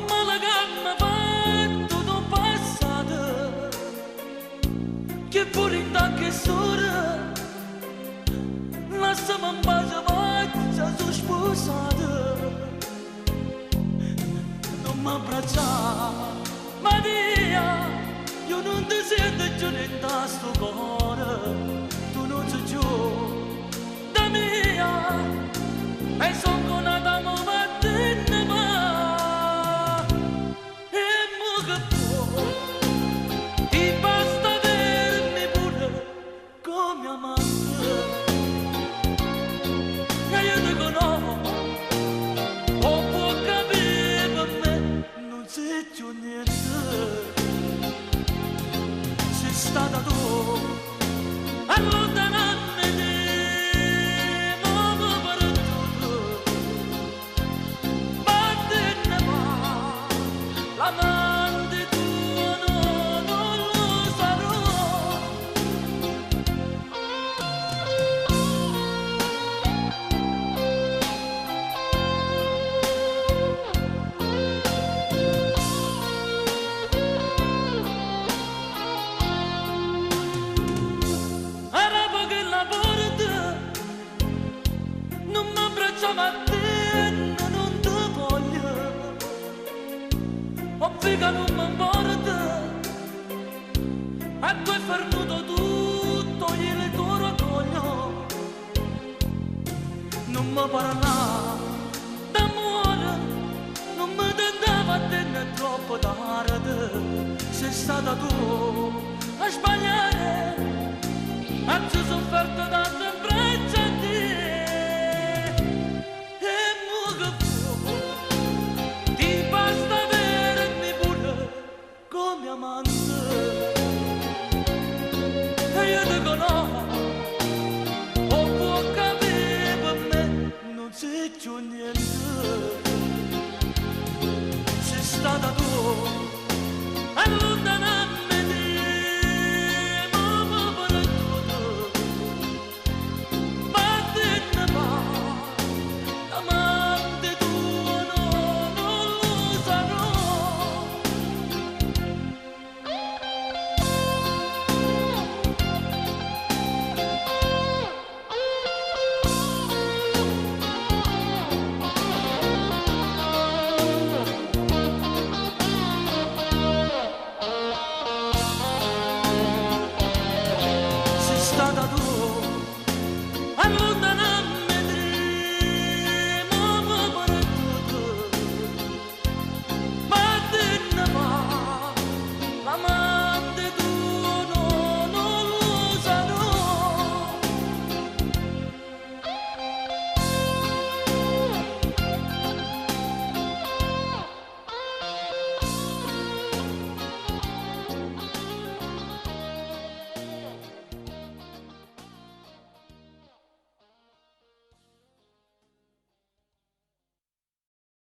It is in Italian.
ma la gamma fatto non passata che pure in tacche sora lasciami in pace faccia sono sposata non mi abbracciare Maria io non ti sento più in sto cuore tu non sei giù da mia e sono nata mattina ma e mo che può ti basta avermi pure come amante e io dico no o può capire per me non sei più niente sei stata tu allontanarmi l'amante tuo no, non lo sarò era poco la porta non mi abbracciamo a te non ti voglio ho figa non mi importa e tu hai fermato tutto il tuo orgoglio non mi parla d'amore non mi tentava a te né troppo tardi sei stata tu a sbagliare e ci ho sofferto tanto in braccia a te e mo che può ti basta come amante e io dico no o può capire per me non sei più niente